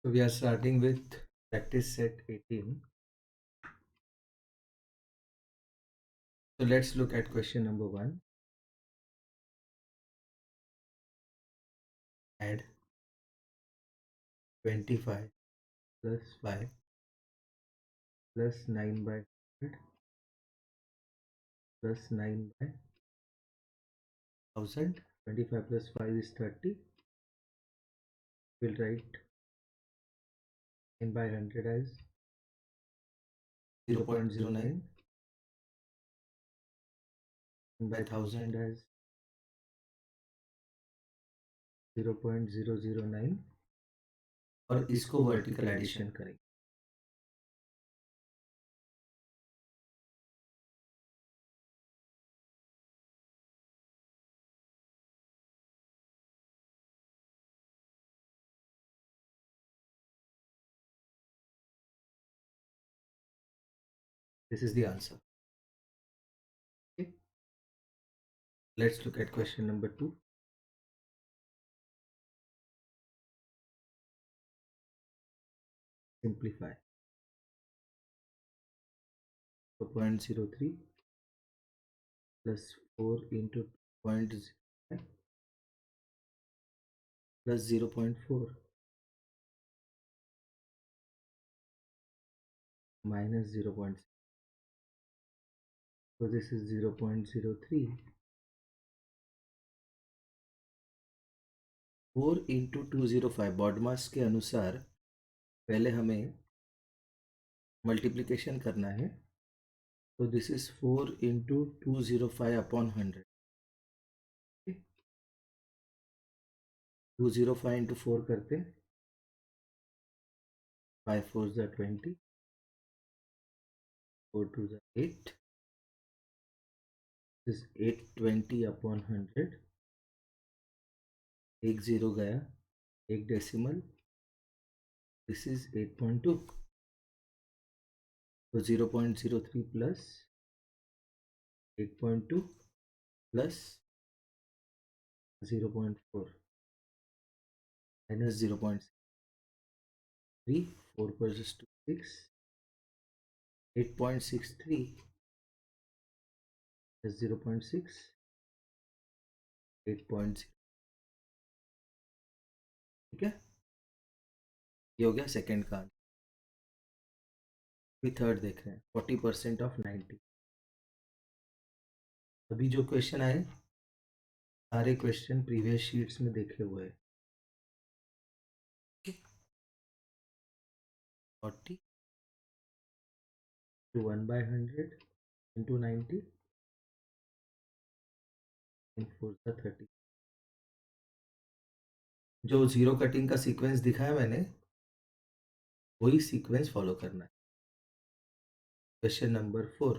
So we are starting with practice set 18. So let's look at question number 1. Add 25 plus 5 plus 9 by 100 plus 9 by 1000. 25 plus 5 is 30. We'll write 9 by 100 as 0.09, and by 1000 as 0.009, और इसको vertical addition करेंगे. This is the answer. Okay. Let's look at question number 2. Simplify. So 0.03 plus 4 into 0.05 plus 0.4 minus 0.6. So this is 0.03. 4 into 205 BODMAS के अनुसार पहले हमें multiplication करना है. तो this is 4 into 205 upon 100. 205 into 4 करते, 5 4 is 20, 4 2 is 8. This is 820 upon 100. एक zero गया, एक डेसिमल. This is 8.2. तो 0.03 plus 8.2 plus 0.4 minus 0.3. 4 per 2 6. 8.63 plus 0.6. 8.0. ठीक है, ये हो गया सेकेंड का. अभी थर्ड देख रहे हैं. 40% ऑफ 90. अभी जो क्वेश्चन आए सारे क्वेश्चन प्रीवियस शीट्स में देखे हुए हैं. 40 to 1 by 100 into 90 and 4 का 30. जो जीरो कटिंग का सीक्वेंस दिखाया मैंने वही सीक्वेंस फॉलो करना है. Question number 4.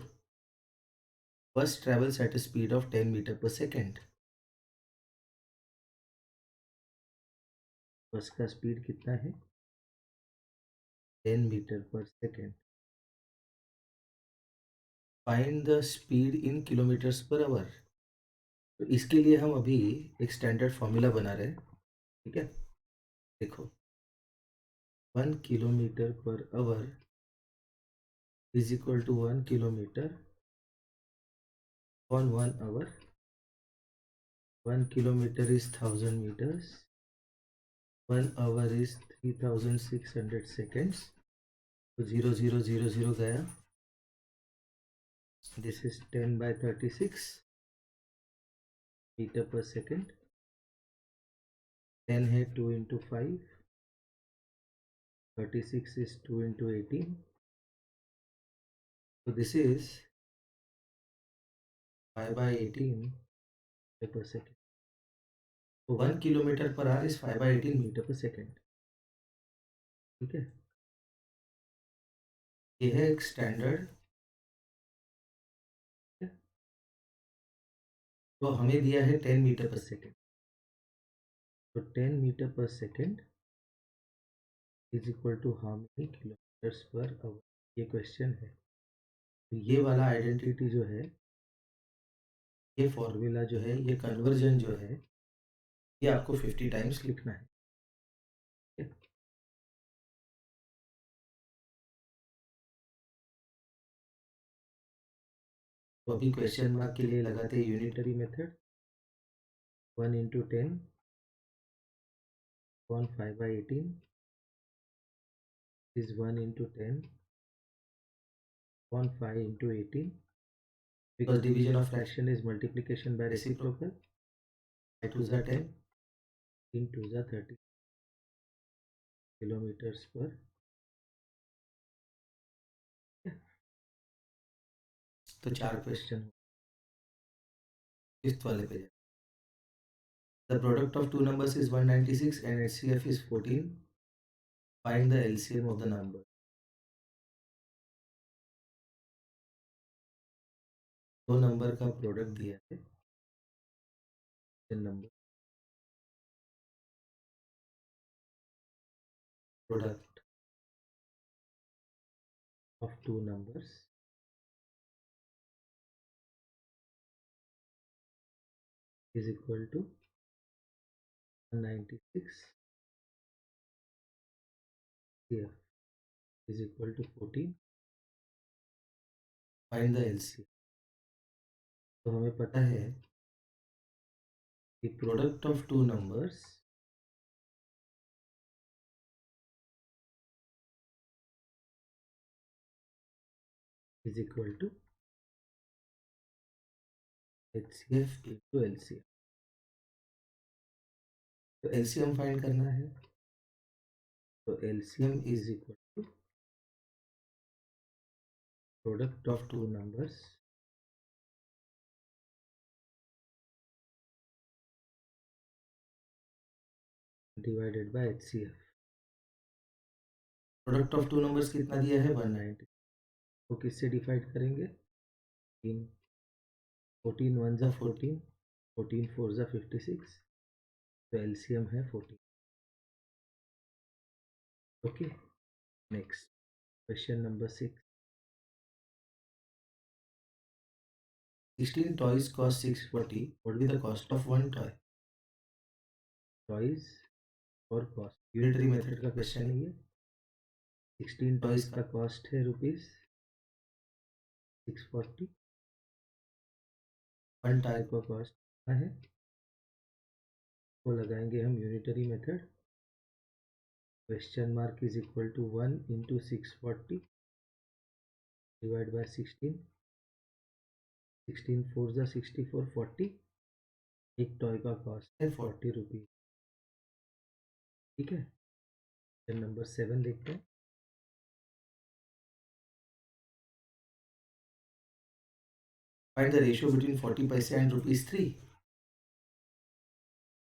Bus travels at a speed of 10 metre per second. Bus का स्पीड कितना है? 10 metre per second. Find the speed in kilometres per hour. तो इसके लिए हम अभी एक स्टैंडर्ड फॉर्मूला बना रहे हैं. ठीक है, देखो 1 kilometre per hour is equal to 1 kilometre on 1 hour. 1 kilometer is 1000 meters. 1 hour is 3600 seconds. तो 0000 गया. This is 10 by 36 metre per second. 10 है 2 into 5. 36 is 2 into 18. So this is 5 by 18 metre per second. तो 1 kilometre per hour is 5 by 18 metre per second. ठीक है, ये है एक standard. तो हमें दिया है 10 मीटर पर सेकेंड. तो 10 metre per second is equal to how many kilometres per hour. ये क्वेश्चन है. तो ये वाला आइडेंटिटी जो है, ये फॉर्मूला जो है, ये कन्वर्जन जो है, ये आपको 50 टाइम्स लिखना है. तो अभी क्वेश्चन मार्क के लिए लगाते हैं unitary method 1 into 10 upon 5 by 18 is 1 into 10 upon 5 into 18 because division of fraction is multiplication by reciprocal. 5 2s are 10, 3 2s are 30 kilometers per. तो 4 क्वेश्चन फिफ्थ वाले पे जाए. The product of two numbers is 196 and HCF is 14. Find the LCM of the number. दो number का product दिया है. Number product of two numbers is equal to 196. Here is equal to 14. Find the LCM. तो हमें पता है कि product of two numbers is equal to HCF into LCM. तो LCM फाइंड करना है. तो LCM is equal to product of two numbers divided by HCF. Product of two numbers कितना दिया है 190. तो किससे डिवाइड करेंगे 3. 14 1 जा 14, 14 4 जा 56. तो LCM है 14. Okay. Next question number 6. 16 toys cost 640. What will be the cost of one toy? Toys और कॉस्ट यूनिटरी मेथड का क्वेश्चन है ये. 16 टॉयज का कॉस्ट है ₹640. वन टॉय का कॉस्ट कितना है वो लगाएंगे हम unitary method. Question mark is equal to 1 into 640 divide by 16. 16 4 जा 64 40. एक टॉय का कॉस्ट है ₹40. ठीक है. क्वेश्चन नंबर 7 देखते हैं. Find the ratio between 40 paise and ₹3.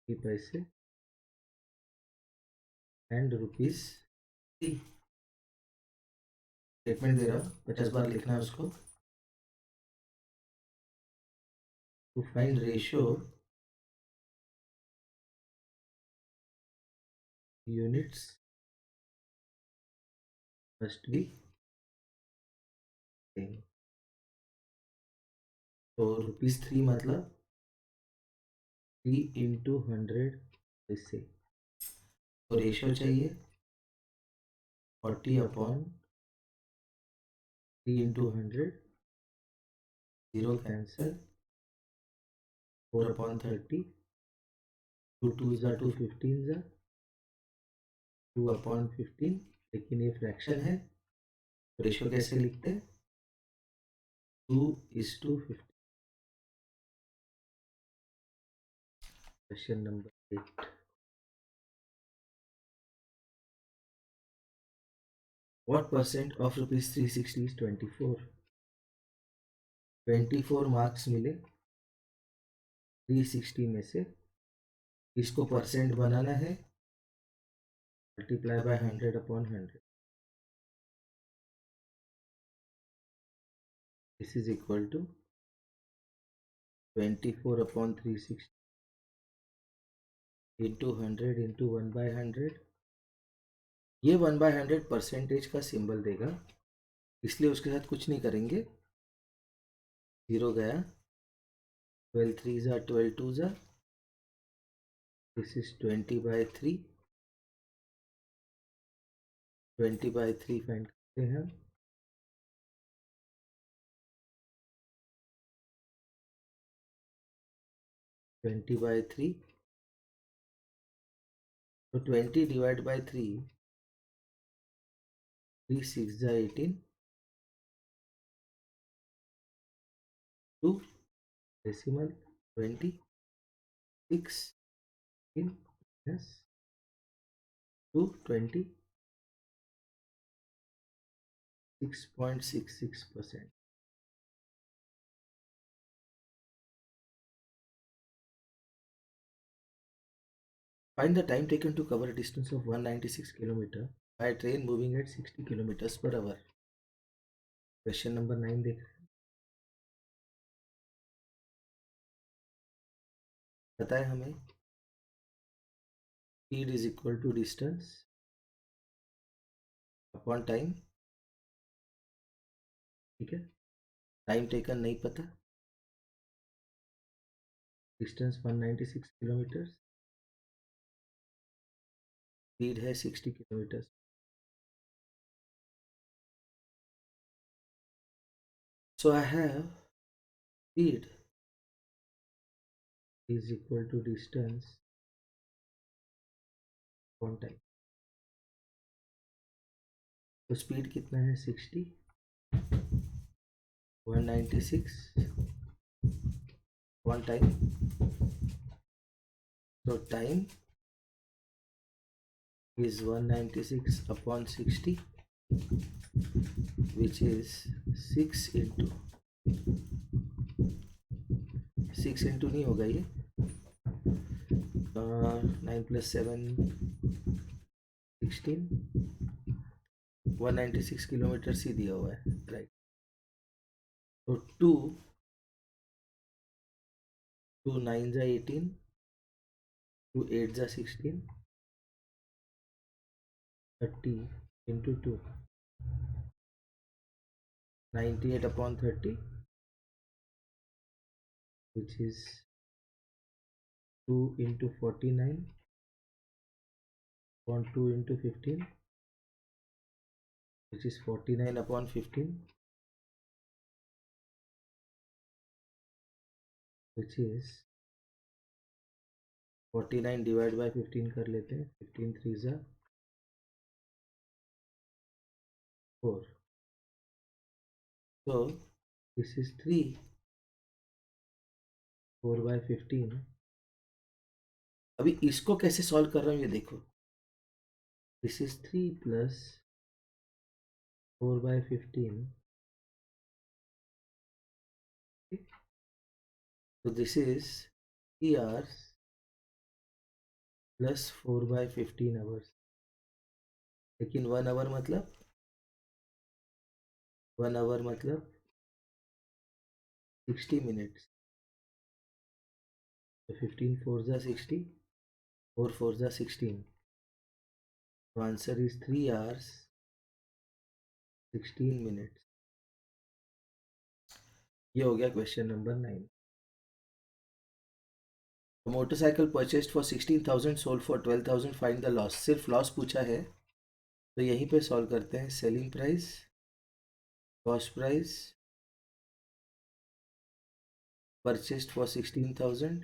40 पैसे एंड ₹3. स्टेटमेंट दे रहा हूँ 50 बार लिखना है उसको. To find ratio units must be same. तो ₹3 मतलब 3 into 100 पैसे. तो रेशियो चाहिए 40 upon 3 into 100. 0 cancel. 4 upon 30. 2 2s are 2 15s are 2 upon 15. लेकिन ये फ्रैक्शन है तो रेशियो कैसे लिखते हैं 2:15. Question number 8. What percent of ₹360 is 24? 24 marks मिले 360 में से. इसको परसेंट बनाना है. Multiply by 100 upon 100. This is equal to 24 upon 360 into 100 into 1/100. ये 1/100 परसेंटेज का सिंबल देगा इसलिए उसके साथ कुछ नहीं करेंगे. 0 गया. 12 3s are 12 2s are. This is 20/3. 20/3 find करते हैं. 20/3, तो 20 डिवाइड बाय 3, 3 6 जा 18, 2 decimal 26 in minus 220, 6.66%. Find the time taken to cover a distance of 196 km by a train moving at 60 km per hour. Question number 9 देख रहे हैं। बताए हमें speed is equal to distance upon time. ठीक है, time taken नहीं पता, distance 196 kilometre, speed है 60 kilometre. So I have speed is equal to distance upon time। तो स्पीड कितना है 60, 196 अपॉन टाइम। तो time is 196 upon 60, which is 6 into 6 into नहीं होगा ये, 9 plus 7 16, 196 किलोमीटर ही दिया हुआ है, राइट। तो 2 9 जा 18, 2 8 जा 16, 30 into 2, 98 upon 30, which is 2 into 49 upon 2 into 15, which is 49 upon 15, which is 49 divide by 15 कर लेते हैं, 15 3 जा 4, so this is 3, 4/15। अभी इसको कैसे सॉल्व कर रहा हूँ ये देखो, this is 3 plus 4/15, so this is 3 hours plus 4/15 hours. लेकिन 1 आवर मतलब 60 मिनट्स। तो 15 4 जा 60, 4 4 जा 16, तो आंसर इज 3 hours 16 मिनट्स। ये हो गया question number 9। Motorcycle purchased for 16,000 sold for 12,000, find the loss. सिर्फ लॉस पूछा है तो यहीं पे सॉल्व करते हैं। Selling price, cost price, purchased for 16,000,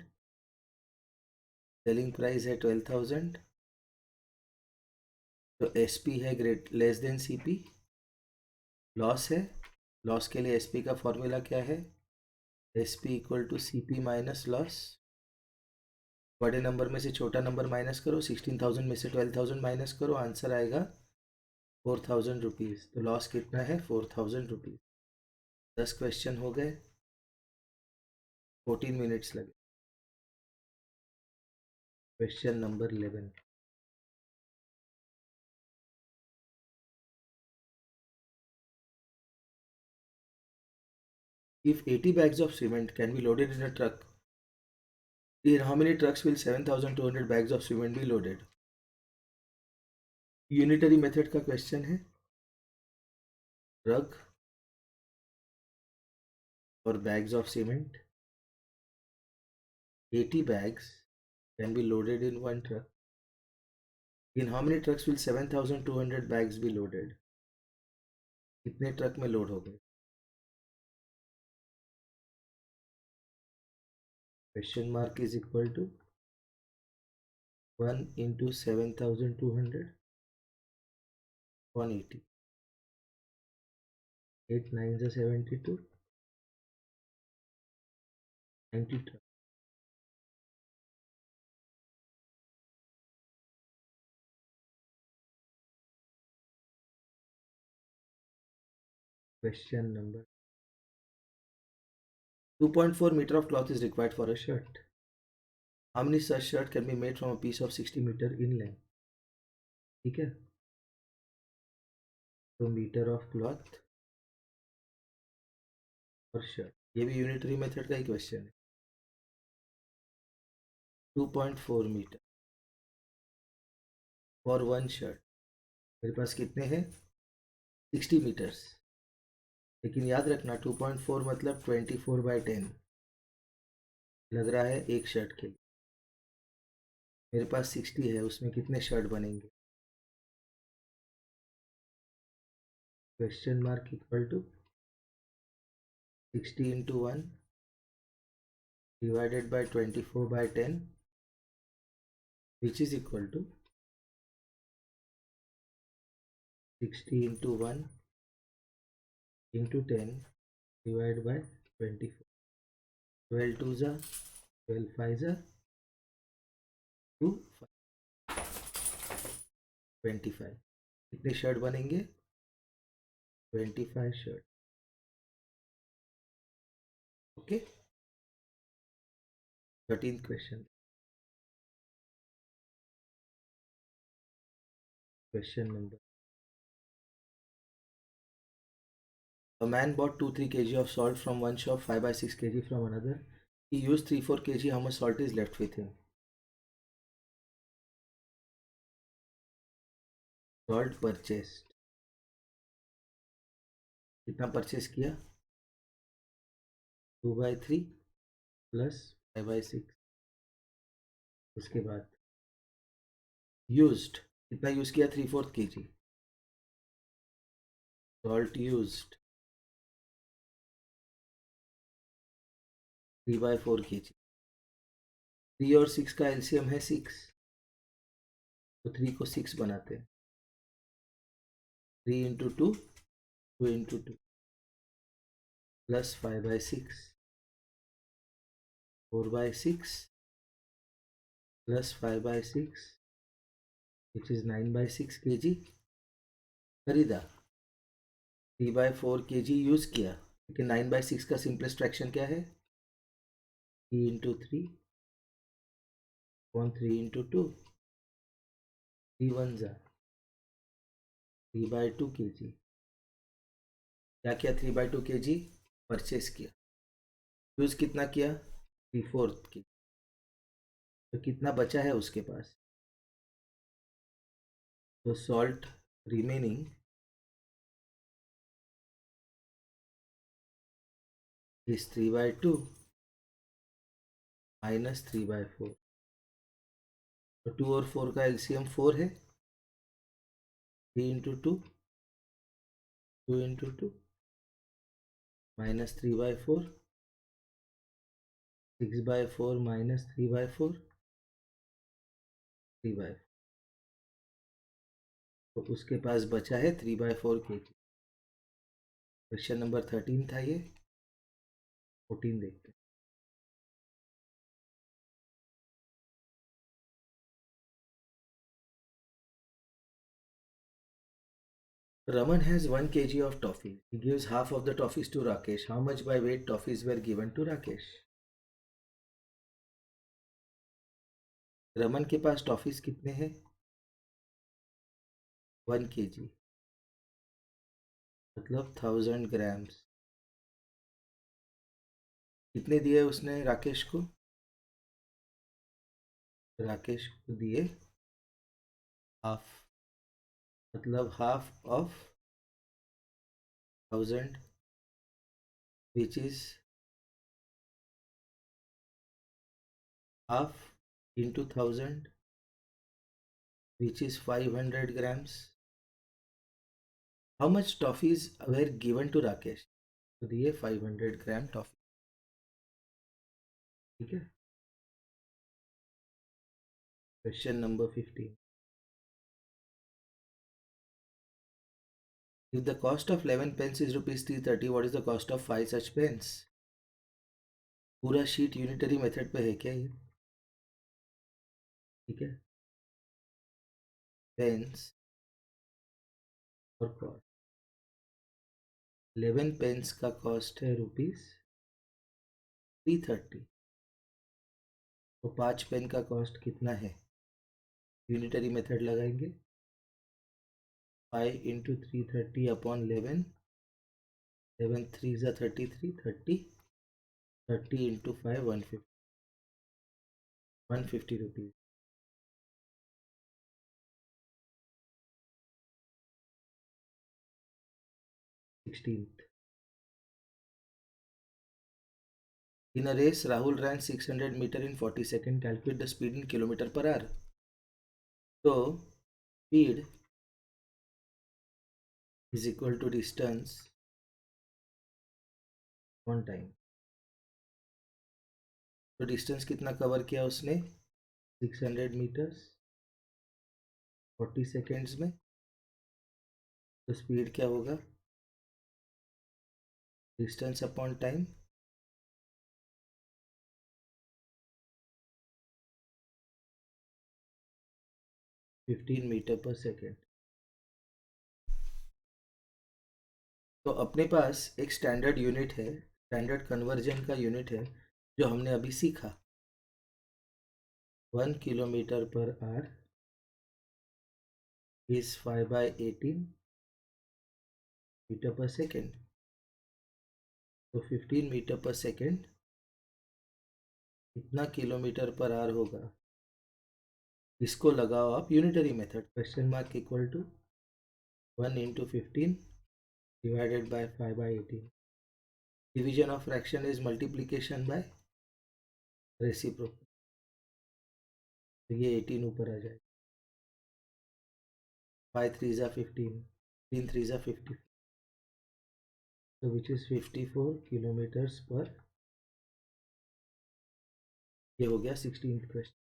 selling price है 12,000, तो एसपी है great less than CP, loss है, लॉस के लिए एसपी का फॉर्मूला क्या है, SP equal to CP minus loss. बड़े नंबर में से छोटा नंबर माइनस करो, 16,000 में से 12,000 माइनस करो, आंसर आएगा 4,000 रुपीज़। तो लॉस कितना है 4,000 रुपीज़। 10 क्वेश्चन हो गए, 14 मिनट्स लगे। Question number 11, if 80 bags of cement can be loaded in a truck, in how many trucks will 7,200 bags of cement be loaded? Unitary method का question है। Truck और bags of cement, 80 bags can be loaded in one truck. In how many trucks will 7,200 bags be loaded? कितने truck में load हो गए? Question mark is equal to 1 into 7,200 180. 8 9 is 72. 92. Question number 2.4 meter of cloth is required for a shirt. How many such shirt can be made from a piece of 60 meter in length? ठीक है, तो metre of cloth और shirt, ये भी unitary method का ही question है. 2.4 metre for one shirt. मेरे पास कितने हैं? 60 मीटर्स. लेकिन याद रखना 2.4 मतलब 24/10 लग रहा है एक शर्ट के लिए. मेरे पास 60 है, उसमें कितने शर्ट बनेंगे? Question mark equal to 60 into 1 divided by 24/10 which is equal to 60 into 1 into 10 divided by 24. 12 2 जा 12 5 जा 2 25. कितने शर्ट बनेंगे? 25 shirt. Okay. 13th question. Question number. A man bought 2-3 kg of salt from one shop, 5/6 kg from another. He used 3-4 kg. How much salt is left with him? Salt purchased. कितना purchase किया? 2/3 plus 5/6. उसके बाद used कितना use किया? 3/4 kg. Salt used 3/4 kg. 3 और 6 का LCM है 6, तो 3 को 6 बनाते हैं. 3 into 2 2 into 2 plus 5/6 4/6 plus 5/6 which is 9/6 kg. खरीदा. 3/4 kg यूज किया, लेकिन 9/6 का सिंपलेस्ट फ्रैक्शन क्या है? 3 into 3 1 3 into 2 3 1 जा 3/2 kg. क्या किया? 3/2 kg परचेस किया. यूज कितना किया? 3/4 की. तो कितना बचा है उसके पास? तो सॉल्ट रिमेनिंग इज 3/2 माइनस 3/4. तो 2 और 4 का एलसीएम 4 है. 3 into 2 2 into 2 माइनस 3/4 6/4 माइनस 3/4 3/4. तो उसके पास बचा है 3/4 kg. क्वेश्चन नंबर 13 था ये. 14 देखते हैं. Raman has 1 kg of toffee. He gives half of the toffees to Rakesh. How much by weight toffees were given to Rakesh? Raman के पास टॉफीज कितने हैं? 1 kg मतलब 1000 ग्राम्स. कितने दिए उसने राकेश को? राकेश को दिए हाफ, मतलब half of 1000 which is half into 1000 which is 500 grams. How much toffees were given to Rakesh? तो दिए 500 ग्राम टॉफी. ठीक है. Question number 15. If the cost of 11 pence is rupees 330, what is the cost of 5 such pens? पूरा sheet unitary method पे है क्या ये? ठीक है, पेंस और कॉस्ट। 11 पेंस का कॉस्ट है रुपीज 330, तो 5 पेन का कॉस्ट कितना है? यूनिटरी मेथड लगाएंगे, 5 इंटू 330 अपॉन 11, 11 3 ज़ा 33, 30 into 5 150 rupees. 16th. In a race, Rahul ran 600 meter in 40 seconds. Calculate the speed in kilometer per hour. So, speed is equal to distance on time. तो distance कितना cover किया उसने? 600 metres 40 seconds में। तो speed क्या होगा? Distance upon time, 15 metre per second. तो अपने पास एक स्टैंडर्ड यूनिट है, स्टैंडर्ड कन्वर्जन का यूनिट है, जो हमने अभी सीखा। 1 kilometre per hour is 5/18 metre per second. तो 15 मीटर पर सेकेंड कितना किलोमीटर पर आवर होगा? इसको लगाओ आप unitary method. Question mark equal to 1 into 15 divided by 5/18। Division of fraction is multiplication by reciprocal. तो ये 18 ऊपर आ जाएगा। 5 3 ज़ा 15, 3 3 ज़ा 50, so which is 54 किलोमीटर्स पर। ये हो गया 16th question.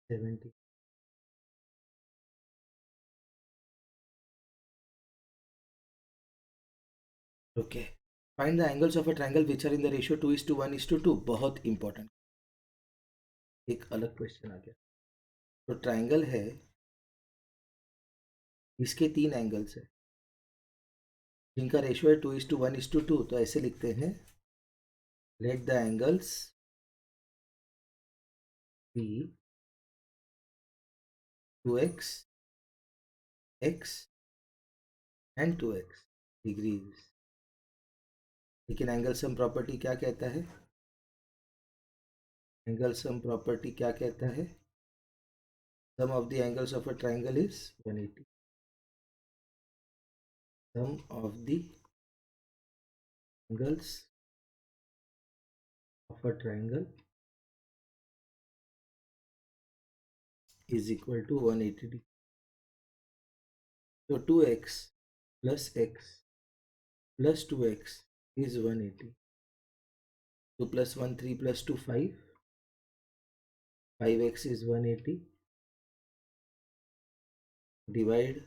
70. Okay, find the angles of a triangle which are in the ratio 2:1:2। बहुत इंपॉर्टेंट, एक अलग क्वेश्चन आ गया। तो ट्रायंगल है, इसके 3 एंगल्स है, जिनका रेशियो है 2:1:2। तो ऐसे लिखते हैं, let the angles be 2x x and 2x degrees. लेकिन एंगल सम प्रॉपर्टी क्या कहता है? एंगल सम प्रॉपर्टी क्या कहता है? Sum of the angles of a triangle is 180। Sum of the angles of a triangle is equal to 180 degree. So 2x plus x plus 2x is 180. 2 plus 1 3 plus 2 5. 5x is 180. Divide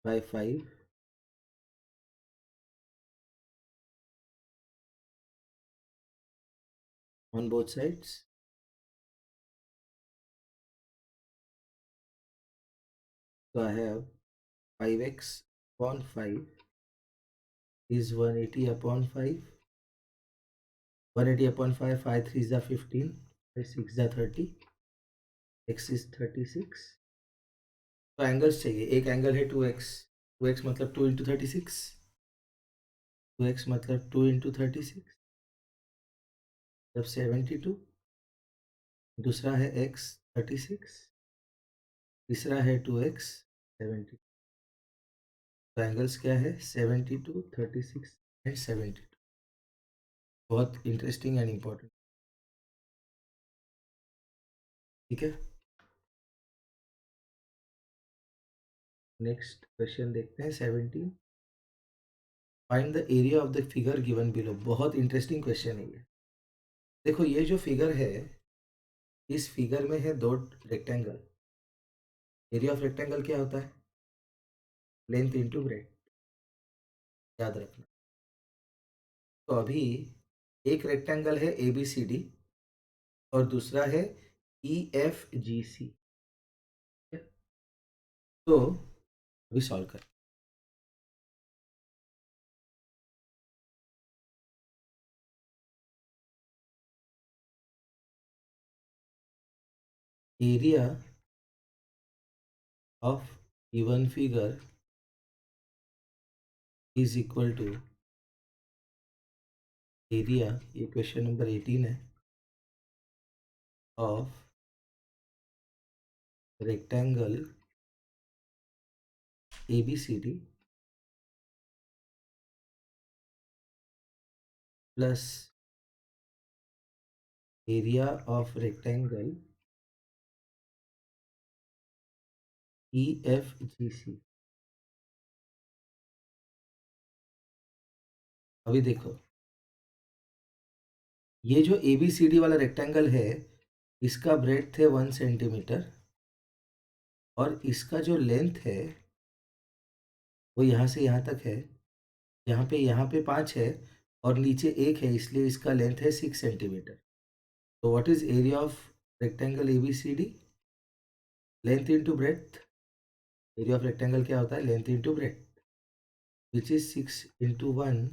by 5. On both sides. So I have 5x upon 5 is 180 upon 5. 180 upon 5, 5 3 is 15, 5 6 is 30, x is 36. तो angles चाहिए। एक angle है 2x, 2x मतलब 2 into 36, 2x मतलब 2 into 36 तब 72। दूसरा है x 36, तीसरा है 2x 70। तो एंगल्स क्या है? 72, 36 एंड 72। बहुत इंटरेस्टिंग एंड इम्पोर्टेंट। ठीक है, नेक्स्ट क्वेश्चन देखते हैं 17। Find the area of the figure given below. बहुत इंटरेस्टिंग क्वेश्चन है ये। देखो ये जो फिगर है, इस फिगर में है दो रेक्टेंगल। एरिया ऑफ रेक्टेंगल क्या होता है? लेंथ इंटू ब्रेड, याद रखना। तो अभी एक रेक्टेंगल है ए बी सी डी और दूसरा है ई एफ जी सी। तो अभी सॉल्व कर। Area of given figure is equal to area, ये क्वेश्चन नंबर 18 है, of rectangle A B C D plus area of rectangle E F G C. अभी देखो, ये जो ए बी सी डी वाला रेक्टेंगल है, इसका ब्रेड्थ है 1 सेंटीमीटर और इसका जो लेंथ है वो यहाँ से यहाँ तक है। यहाँ पे 5 है और नीचे 1 है, इसलिए इसका लेंथ है 6 सेंटीमीटर। तो what is area of rectangle A B C D? Length into breadth. Area of rectangle क्या होता है? Length into breadth, which is 6 into 1,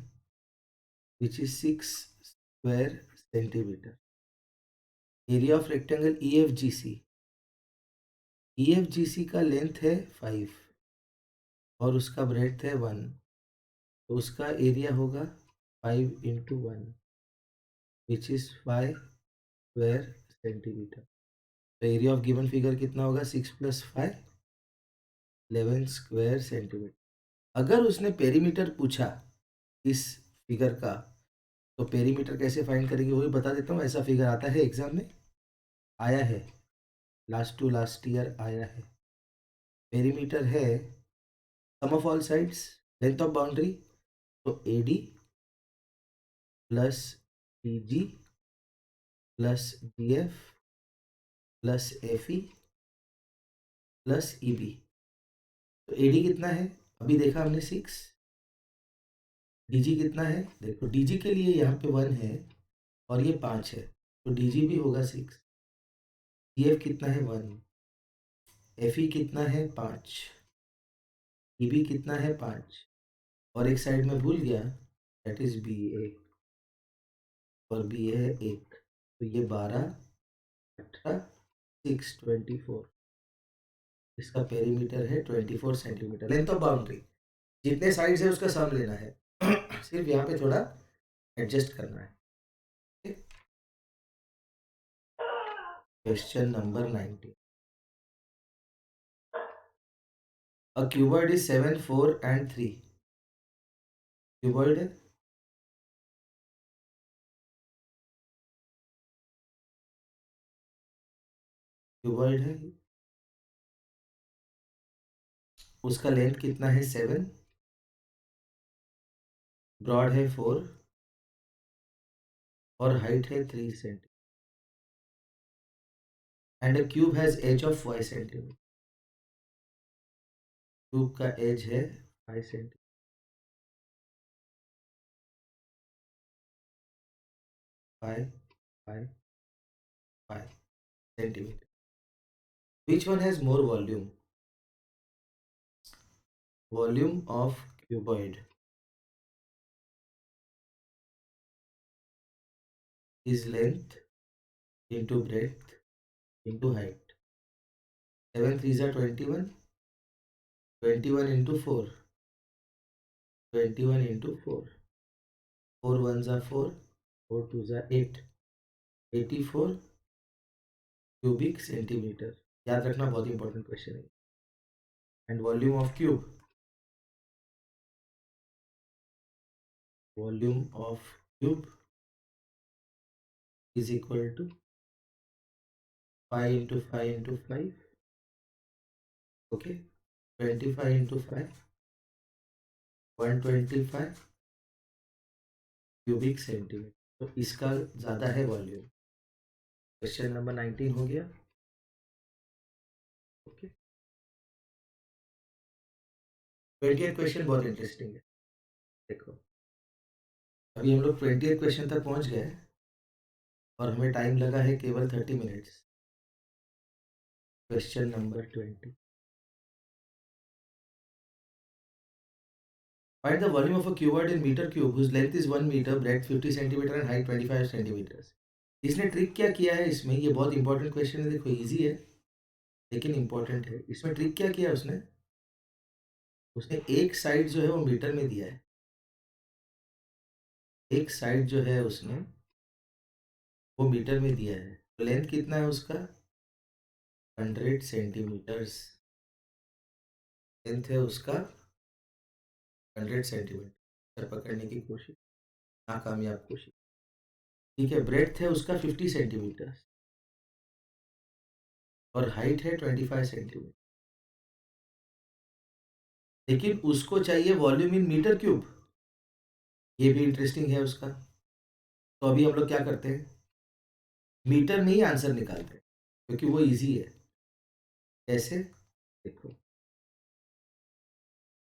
which is 6 square centimetre. Area of rectangle E F G C, E F G C का length है 5 और उसका breadth है 1, तो उसका एरिया होगा 5 into 1, which is 5 square centimetre. तो एरिया ऑफ गिवन फिगर कितना होगा? 6 + 5, 11 स्क्वायर सेंटीमीटर। अगर उसने पेरीमीटर पूछा इस फिगर का, तो पेरीमीटर कैसे फाइंड करेंगे वो भी बता देता हूँ। ऐसा फिगर आता है एग्जाम में, आया है, लास्ट टू लास्ट ईयर आया है। पेरीमीटर है sum of all sides, length of boundary, तो A D plus D G plus D F plus F E plus E B. तो ए डी कितना है? अभी देखा हमने 6। डी जी कितना है? देखो डी जी के लिए यहाँ पे 1 है और ये 5 है, तो डी जी भी होगा 6। डी एफ कितना है? 1। एफ ई कितना है? 5। ई बी कितना है? 5। और एक साइड में भूल गया, दैट इज बी ए, और बी ए है 1। तो ये 12, 18, 6, 24। इसका पेरीमीटर है 24 सेंटीमीटर। लेंथ ऑफ बाउंड्री, जितने साइड्स है उसका सम लेना है सिर्फ यहाँ पे थोड़ा एडजस्ट करना है। Question number 19। A cuboid is 7, 4 and 3। Cuboid है, क्यूबॉइड है, उसका लेंथ कितना है? 7, ब्रॉड है 4 और हाइट है 3 centimetre. And a cube has edge of 5 centimetre. Cube का एज है 5 centimetre. 5 centimetre. Which one has more volume? Volume of cuboid is length into breadth into height. 7 3s are 21, 21 into 4, 21 into 4, 4 1s are 4, 4 2s are 8, 84 cubic centimeter। याद रखना, बहुत important question है। And volume of cube, volume of cube is equal to 5 into 5 into 5, okay, 25 into 5, 125 cubic centimetre, तो इसका ज़्यादा है volume. Question number 19 हो गया। ओके, 20th क्वेश्चन बहुत इंटरेस्टिंग है। देखो, अभी हम लोग 20th क्वेश्चन तक पहुंच गए और हमें टाइम लगा है केवल 30 minutes. Question number 20, find the volume of a cuboid in meter cube whose length is 1 meter, breadth 50 centimeter and height 25 centimeters। इसने ट्रिक क्या किया है इसमें, ये बहुत इंपॉर्टेंट क्वेश्चन है। देखो, इजी है लेकिन इंपॉर्टेंट है। इसमें ट्रिक क्या किया उसने, उसने एक साइड जो है वो मीटर में दिया है, एक साइड जो है उसने वो मीटर में दिया है। लेंथ कितना है उसका, 100 सेंटीमीटर्स। लेंथ है उसका 100 सेंटीमीटर। पकड़ने की कोशिश, नाकामयाब कोशिश। ठीक है, ब्रेड्थ है उसका 50 सेंटीमीटर और हाइट है 25 सेंटीमीटर। लेकिन उसको चाहिए वॉल्यूम इन मीटर क्यूब। ये भी इंटरेस्टिंग है उसका। तो अभी हम लोग क्या करते हैं, मीटर में ही आंसर निकालते हैं क्योंकि वो इजी है। कैसे, देखो,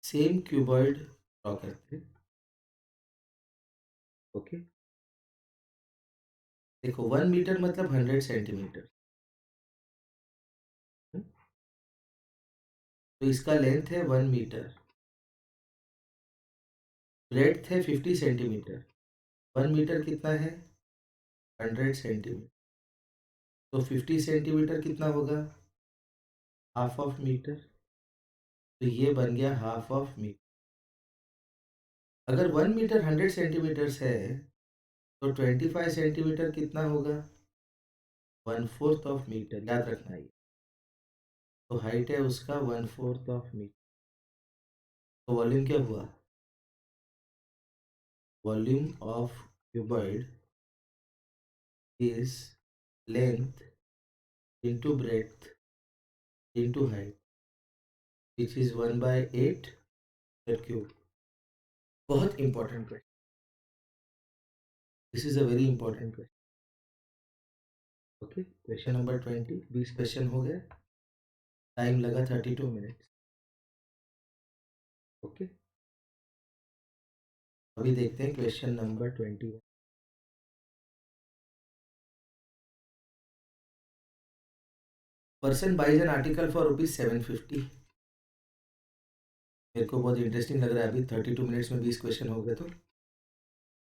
सेम क्यूबॉइड ड्रॉ करते हैं। ओके, देखो 1 मीटर मतलब 100 सेंटीमीटर। तो इसका लेंथ है 1 मीटर, ब्रेड्थ है 50 सेंटीमीटर। 1 मीटर कितना है, 100 सेंटीमीटर। तो 50 सेंटीमीटर कितना होगा, हाफ ऑफ मीटर। तो ये बन गया हाफ ऑफ मीटर। अगर 1 मीटर 100 सेंटीमीटर्स है तो 25 सेंटीमीटर कितना होगा, 1/4 ऑफ मीटर। याद रखना ये। तो हाइट है उसका 1/4 ऑफ मीटर। तो वॉल्यूम क्या हुआ, volume of cuboid is length into breadth into height which is 1/8 metre cube. बहुत important question, this is a very important question. Okay, question number 20, 20 question हो गए, टाइम लगा 32 मिनट। ओके, अभी देखते हैं question number 21। Person buys an article for ₹750। मेरे को बहुत इंटरेस्टिंग लग रहा है। अभी 32 मिनट्स में 20 क्वेश्चन हो गए तो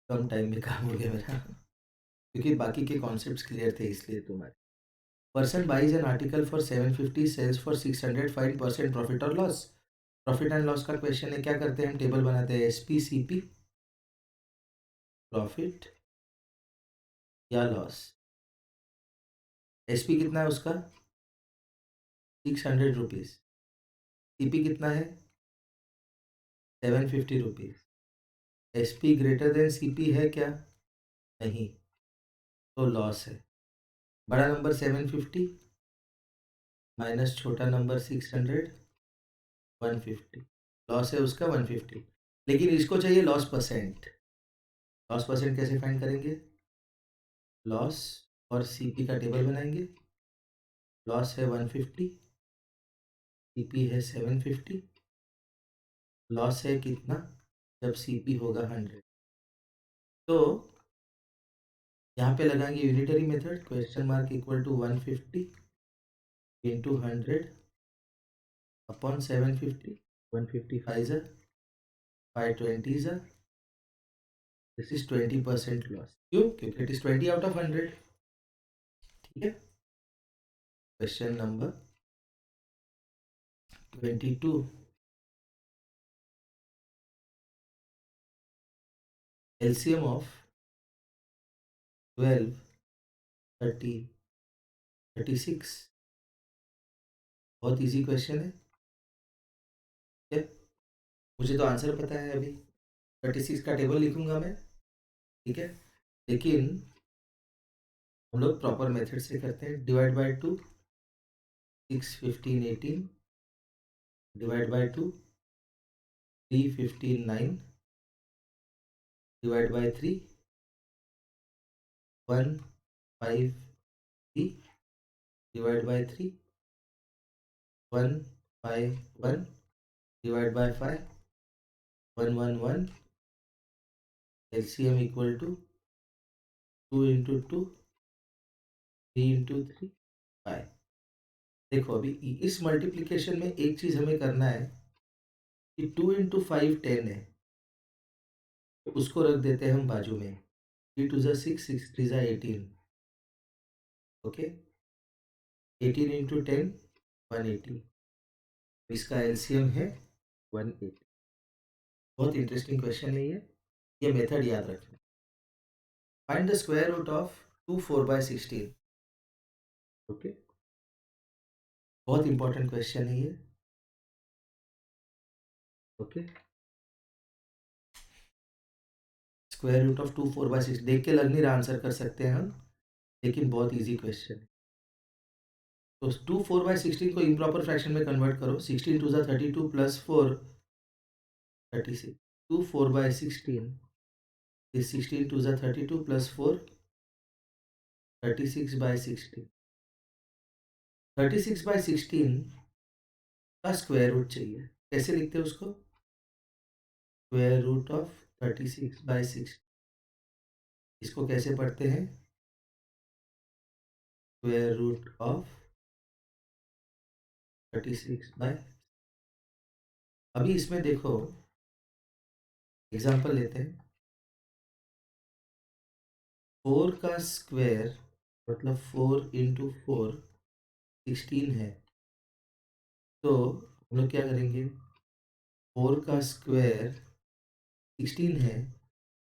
कम टाइम में काम हो गया मेरा, क्योंकि बाकी के कॉन्सेप्ट्स क्लियर थे इसलिए। तुम्हारे person buys an article for 750, sells for 600, find percent profit और लॉस। प्रॉफिट एंड लॉस का क्वेश्चन है। क्या करते हैं हम, टेबल बनाते हैं, एसपी सीपी, प्रॉफिट या लॉस। एसपी कितना है उसका, 600 रुपीज़। सीपी कितना है, 750 rupees. SP greater than CP है क्या, नहीं, तो लॉस है। बड़ा नंबर 750 माइनस छोटा नंबर 600, 150। लॉस है उसका 150। लेकिन इसको चाहिए लॉस परसेंट। लॉस परसेंट कैसे फाइंड करेंगे, लॉस और सीपी का टेबल बनाएंगे। लॉस है 150, सीपी है 750। लॉस है कितना, जब सीपी होगा 100। तो यहाँ पे लगाएंगे unitary method, question mark equal to 150 into 100 upon 750। 150 5 ज़ा, 5 20 ज़ा, दिस इज 20% लॉस। क्यों, क्योंकि इट इज 20 आउट ऑफ 100। ठीक है, क्वेश्चन नंबर 22, एलसीएम ऑफ 12, 30, 36। बहुत इजी क्वेश्चन है। ठीक है, मुझे तो आंसर पता है। अभी 36 का टेबल लिखूंगा मैं। ठीक है, लेकिन हम लोग प्रॉपर मेथड से करते हैं। Divide by 2, 6 15 18, divide by 2, 3 15 9, divide by 3, 1/3 divide by 3, 1/1 divide by 5, 1/1 LCM equal to 2 into 2 3 into 3 5। देखो अभी इस मल्टीप्लिकेशन में एक चीज हमें करना है कि 2 इंटू 5 10 है, तो उसको रख देते हैं हम बाजू में। 3 2 ज़ा 6, 6 3 ज़ा 18। Okay, 18 into 10 180। इसका एलसीएम है 180। बहुत इंटरेस्टिंग क्वेश्चन है ये मेथड याद रखना। Find the square root of 2 4/16। Okay, बहुत इंपॉर्टेंट क्वेश्चन है ये। ओके, स्क्वायर रूट ऑफ 2 4/6 देख के लग नहीं रहा, आंसर कर सकते हैं हम, लेकिन बहुत इजी क्वेश्चन है। तो 2 4/16 को इम्प्रॉपर फ्रैक्शन में कन्वर्ट करो। 16 2 ज़ा 32 प्लस 4 36। 2 4/16 is 16 2 ज़ा 32 प्लस 4 36/16। 36/16 का स्क्वायर रूट चाहिए। कैसे लिखते हैं उसको? Square root of 36/16। इसको कैसे पढ़ते हैं? Square root of 36/। अभी इसमें देखो, एग्जांपल लेते हैं। 4 का स्क्वायर मतलब 4 इंटू 4 16 है। तो हम लोग क्या करेंगे? 4 का स्क्वायर 16 है,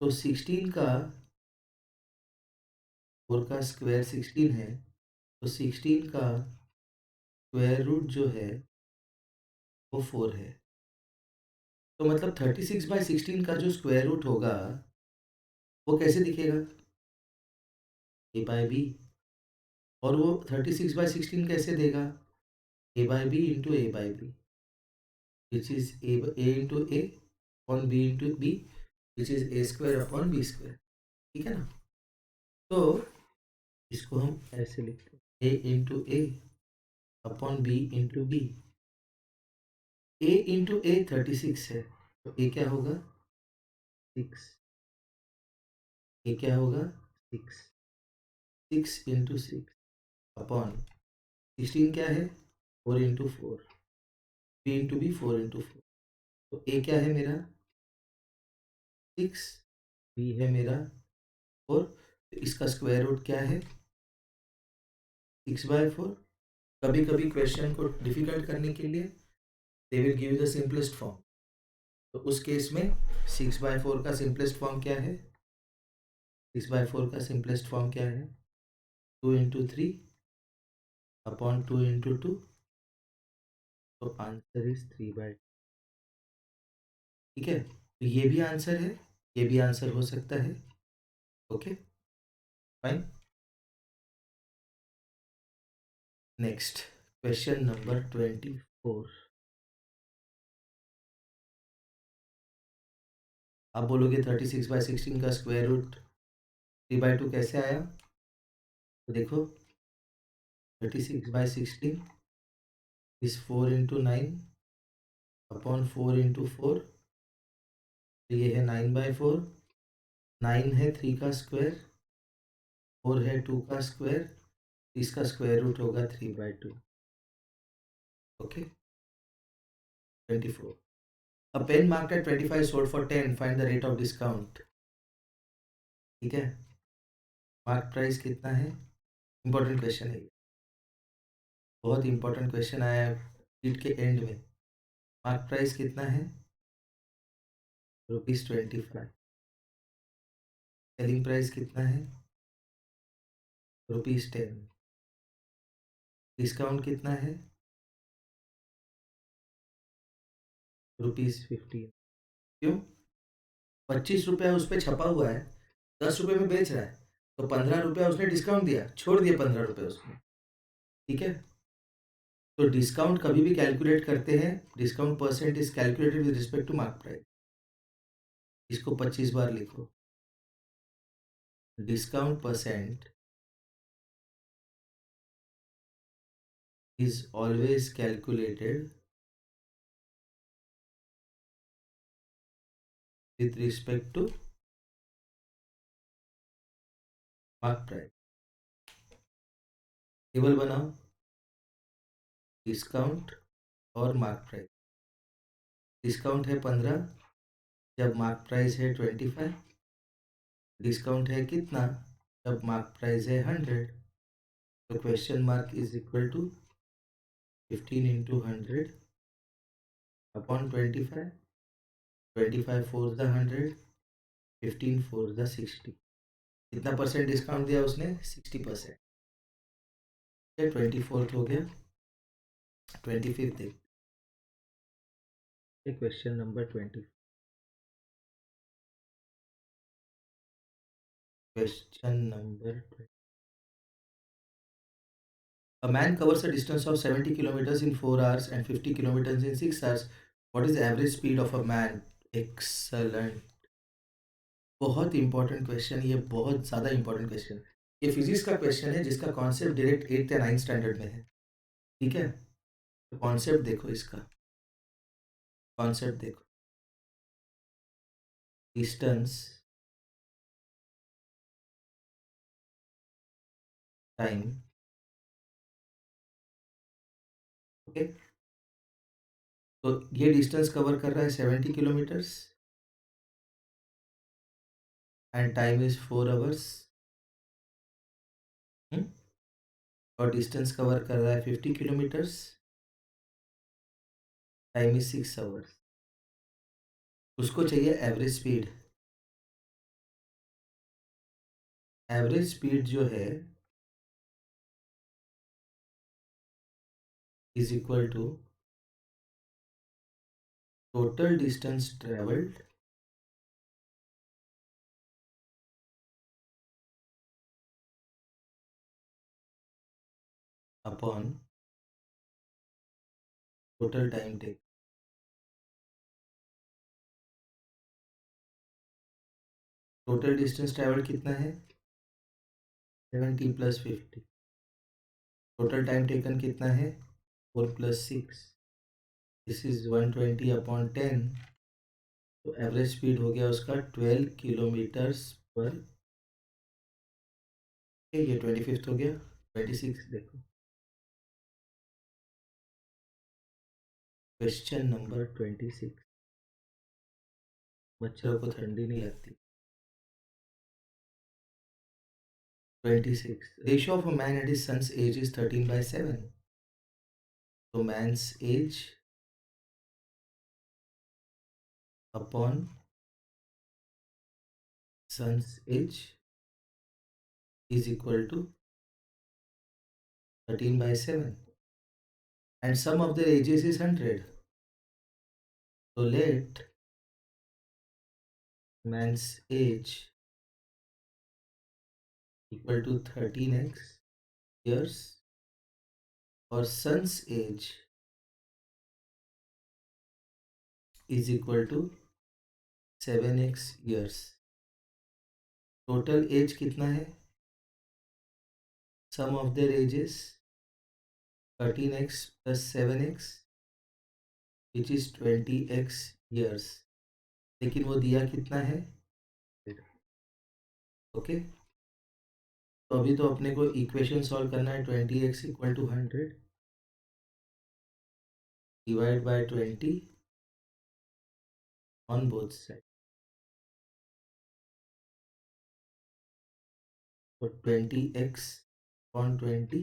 तो 16 का 4 का स्क्वायर 16 है, तो 16 का स्क्वायर रूट जो है वो 4 है। तो मतलब 36/16 का जो स्क्वायर रूट होगा वो कैसे दिखेगा? a/b। और वो 36/16 कैसे देगा? a/b into a/b, which is a into a upon b into b, which is a square upon b square. ठीक है ना? तो इसको हम ऐसे लिखते हैं, a into a upon b into b। a into a 36 है, तो a क्या होगा? 6। a क्या होगा? 6। 6 इंटू 6 अपॉन 16 क्या है? 4 into 4, b into b 4 into 4। तो a क्या है मेरा? 6, b है मेरा 4। तो इसका स्क्वायर रूट क्या है? 6/4। कभी कभी क्वेश्चन को डिफिकल्ट करने के लिए they will give you the simplest form. तो उस केस में 6/4 का सिंपलेस्ट फॉर्म क्या है? 6/4 का सिंपलेस्ट फॉर्म क्या है? 2 इंटू 3 अपॉन 2 इंटू 2। तो आंसर इज 3/2। ठीक है, तो ये भी आंसर है, ये भी आंसर हो सकता है। Okay, fine. Next question number 24। आप बोलोगे 36/16 का स्क्वायर रूट 3/2 कैसे आया? तो देखो 36/16 इज 4 इंटू 9 अपॉन 4 इंटू 4। तो ये है 9/4। 9 है 3 का स्क्वायर, 4 है 2 का स्क्वायर, इसका स्क्वायर रूट होगा 3/2। Okay, 24। A pen marked at 25 sold for 10, find the rate of discount। ठीक है, मार्क प्राइस कितना है? इंपॉर्टेंट क्वेश्चन है ये, बहुत इंपॉर्टेंट क्वेश्चन आया है शीट के एंड में। मार्क प्राइस कितना है? ₹25। सेलिंग प्राइस कितना है? ₹10। डिस्काउंट कितना है? ₹15। क्यों? 25 रुपया उस पर छपा हुआ है, 10 रुपये में बेच रहा है, तो 15 रुपया उसने डिस्काउंट दिया, छोड़ दिए 15 रुपये उसमें। ठीक है, तो डिस्काउंट कभी भी कैलकुलेट करते हैं, discount percent is calculated with respect to mark price. इसको 25 बार लिखो। discount percent is always calculated with respect to mark price. Table बनाओ, डिस्काउंट और मार्क प्राइस। डिस्काउंट है 15 जब मार्क प्राइस है 25। डिस्काउंट है कितना जब मार्क प्राइस है 100। तो question mark is equal to 15 into 100 upon 25। 25 four the 100, 15 four the 60। कितना परसेंट डिस्काउंट दिया उसने? 60%। 24th हो गया। 25th देख, question number 20। Question number 20। A man covers a distance of 70 kilometers in 4 hours and 50 kilometers in 6 hours. What is the average speed of a man? Excellent। बहुत important question, ये बहुत ज़्यादा important question. ये physics का question है जिसका concept direct 8th या 9th standard में है। ठीक है, तो कॉन्सेप्ट देखो, इसका कॉन्सेप्ट देखो। Distance, time, okay. तो ये डिस्टेंस कवर कर रहा है 70 kilometres and time is 4 hours. और डिस्टेंस कवर कर रहा है 50 किलोमीटर्स, टाइम इज 6 आवर्स। उसको चाहिए एवरेज स्पीड। एवरेज स्पीड जो है is equal to total distance travelled upon total time take. Total distance travelled कितना है? 70 प्लस 50। टोटल टाइम टेकन कितना है? 4 प्लस 6। This is 120 upon 10। तो एवरेज स्पीड हो गया उसका 12 किलोमीटर्स पर। ये 25th हो गया। 26 देखो, क्वेश्चन नंबर 26। बच्चों को ठंडी नहीं लगती। 26 ratio of a man and his son's age is 13/7। तो man's age upon son's age is equal to 13/7 and sum of their ages is 100. So let man's age equal to 13x years or son's age is equal to 7x years। Total age कितना है? Sum of their ages 13x plus 7x which is 20x years। लेकिन वो दिया कितना है? Okay, तो अभी तो अपने को इक्वेशन सॉल्व करना है। 20x equal to 100 divide by 20 on both side. तो 20x upon 20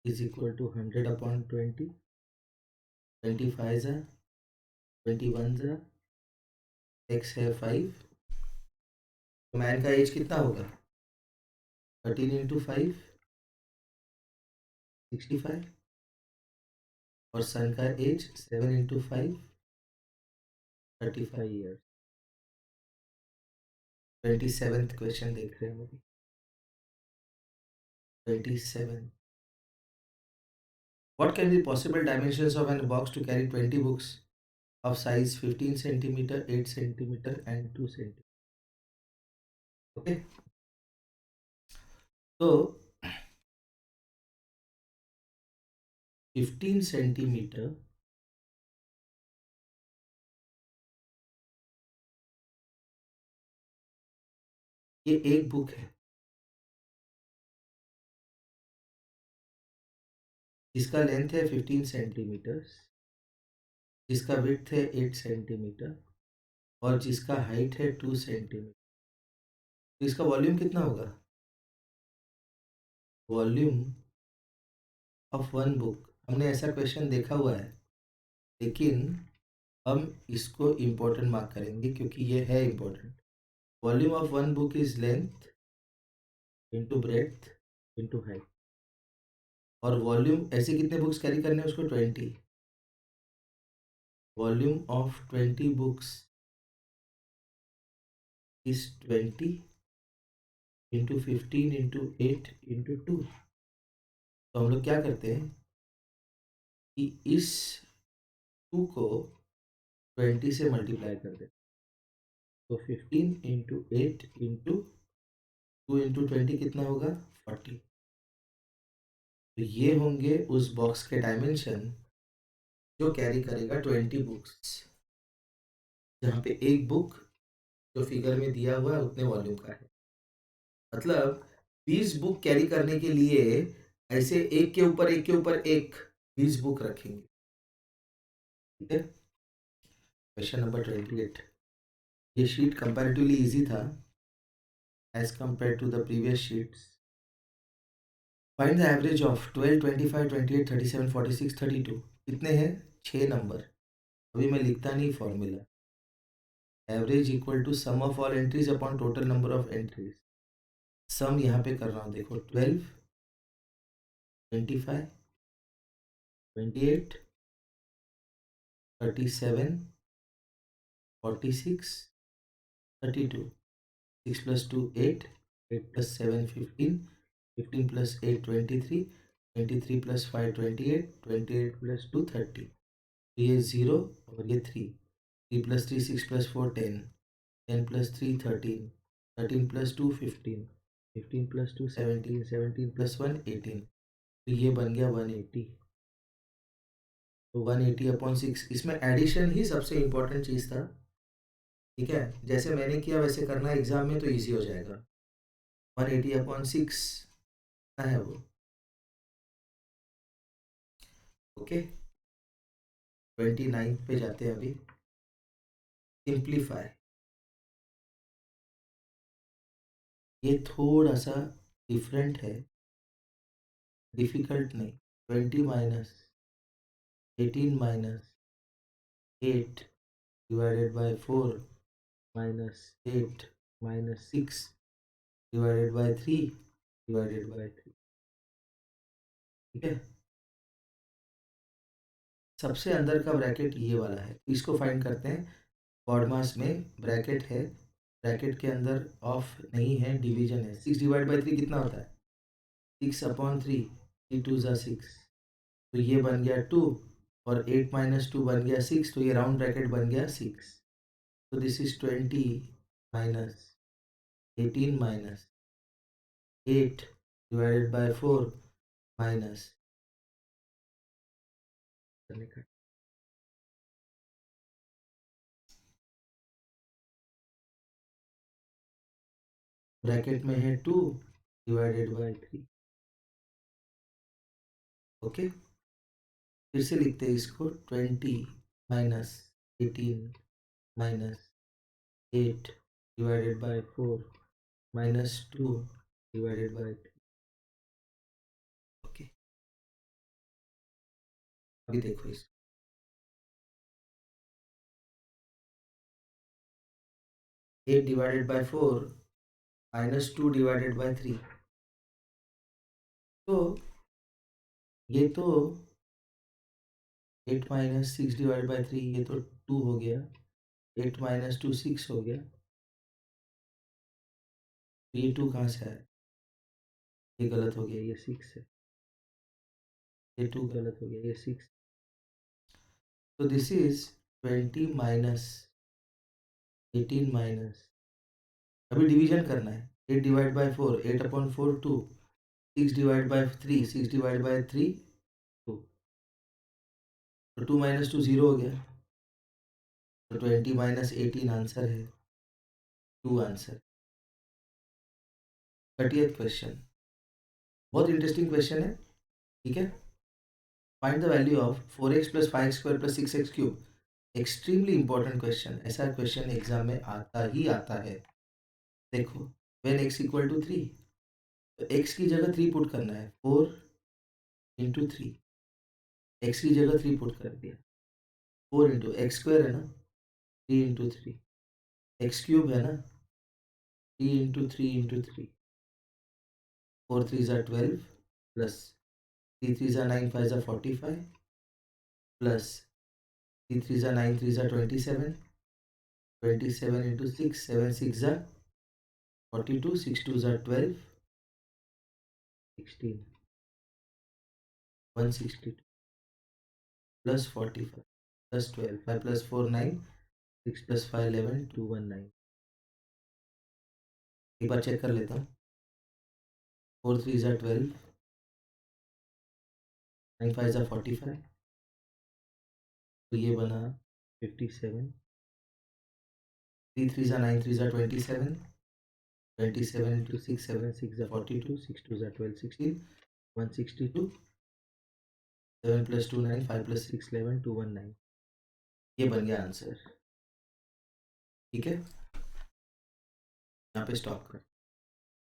is equal to 100 upon 20। 25 ज़ा 21 ज़ा x है 5। तो मैन का एज कितना होगा? 13 इंटू 5 65। और सन का as 7 into 5 35 year. 27th question देख रहे हैं हम अभी। 27 What can be possible dimensions of an box to carry 20 books of size 15 centimeter, 8 centimeter and 2 centimeter? Okay, तो 15 सेंटीमीटर ये एक बुक है जिसका लेंथ है 15 सेंटीमीटर, जिसका विड्थ है 8 सेंटीमीटर और जिसका हाइट है 2 सेंटीमीटर। तो इसका वॉल्यूम कितना होगा? वॉल्यूम ऑफ वन बुक, हमने ऐसा क्वेश्चन देखा हुआ है, लेकिन हम इसको इम्पोर्टेंट मार्क करेंगे क्योंकि ये है important. Volume of one book is length into breadth into height, और वॉल्यूम ऐसे कितने बुक्स कैरी करने हैं उसको? 20। Volume of 20 books is 20 into 15 into 8 into 2। तो हम लोग क्या करते हैं कि इस 2 को 20 से मल्टीप्लाई कर देते हैं। तो 15 इंटू 8 इंटू 2 इंटू 20 कितना होगा? 40। तो ये होंगे उस बॉक्स के डायमेंशन जो कैरी करेगा 20 बुक्स, जहाँ पे एक बुक जो फिगर में दिया हुआ है उतने वॉल्यूम का है। मतलब 20 बुक कैरी करने के लिए ऐसे एक के ऊपर एक के ऊपर एक 20 बुक रखेंगे। ठीक है, क्वेश्चन नंबर 28। ये शीट कंपैरेटिवली इजी था as compare to the previous sheets. Find the average of 12, 25, 28, 37, 46, 32। कितने हैं? 6 नंबर। अभी मैं लिखता नहीं formula. Average equal to sum of all entries upon total number of entries. Sum यहाँ पे कर रहा हूँ, देखो 12, 25, 28, 37, 46, 32। 6 plus 2 8, 8 plus 7 15, 15 plus 8 23, 23 plus 5 28, 28 plus 2 30। तो ये 0 और ये 3, 3 plus 3 6 plus 4 10, 10 plus 3 13, 13 plus 2 15, 15 plus 2 17, 17 plus 1 18। तो ये बन गया 180। तो 180 अपॉन 6, इसमें एडिशन ही सबसे इम्पोर्टेंट चीज़ था। ठीक है, जैसे मैंने किया वैसे करना एग्जाम में तो इजी हो जाएगा। 180 अपॉन 6 है वो। ओके, 29 पे जाते हैं अभी। सिंप्लीफाई, ये थोड़ा सा डिफरेंट है, डिफिकल्ट नहीं। 20 minus 18 minus 8 divided by 4 minus 8 minus 6 divided by 3 divided by 3। ठीक है, सबसे अंदर का ब्रैकेट ये वाला है, इसको फाइंड करते हैं। बॉडमास में ब्रैकेट है, ब्रैकेट के अंदर ऑफ नहीं है, डिवीजन है। 6 डिवाइड बाई 3 कितना होता है? 6 अपॉन 3, 3 2 ज़ा 6। तो ये बन गया 2, और 8 माइनस 2 बन गया 6, तो ये राउंड ब्रैकेट बन गया 6। तो this is 20 minus 18 minus 8 divided by 4 minus करने का, ब्रैकेट में है 2 डिवाइडेड बाय 3। ओके, फिर से लिखते हैं इसको। 20 minus 18 minus 8 divided by 4 minus 2 divided by 3। Okay, अभी देखो इस 8 divided by 4 minus 2 divided by 3। तो ये तो 8 माइनस 6 डिवाइड बाय 3, ये तो 2 हो गया। 8 माइनस 2 6 हो गया। तो ये 2 कहाँ से आया? ये गलत हो गया, ये 6 है। ये 2 गलत हो गया, ये 6। तो दिस इज 20 माइनस 18 माइनस अभी डिवीजन करना है। 8 divide by 4, 8 upon 4 2, 6 divide by 3, 6 divide by 3 2, तो 2 माइनस 2 0 हो गया, तो 20 माइनस 18 आंसर है, 2 आंसर। 30th क्वेश्चन, बहुत इंटरेस्टिंग क्वेश्चन है, ठीक है। Find the value of 4x plus 5x² plus 6x³ extremely important question, ऐसा क्वेश्चन एग्जाम में आता ही आता है। देखो, व्हेन x इक्वल टू 3, तो x की जगह 3 पुट करना है, 4 इंटू 3, x की जगह 3 पुट कर दिया, 4 इंटू x² है ना, 3 इंटू 3, x³ है ना, 3 इंटू 3 इंटू 3, 4 3 ज़ा 12 प्लस 3 3 ज़ा 9 5 ज़ा 45 प्लस 3 3 ज़ा 9 3 ज़ा 27, 27 इंटू 6, 7 6 ज़ा 42, 6 2 ज़ा 12, 16, 162 प्लस 45 प्लस 12, 5 प्लस 4 9, 6 प्लस 5 11, 219। एक बार चेक कर लेता हूँ, 4 3 ज़ा 12, 9 5 ज़ा 45, तो ये बना 57, 3 3 ज़ा 9 3 ज़ा 27, 27 इंटू 6, 7 6 ज़ा 42, 6 2 ज़ा 12 16, 162, 7 प्लस 2 9, 5 प्लस 6 11, 219, ये बन गया आंसर, ठीक है। यहाँ पे स्टॉप कर।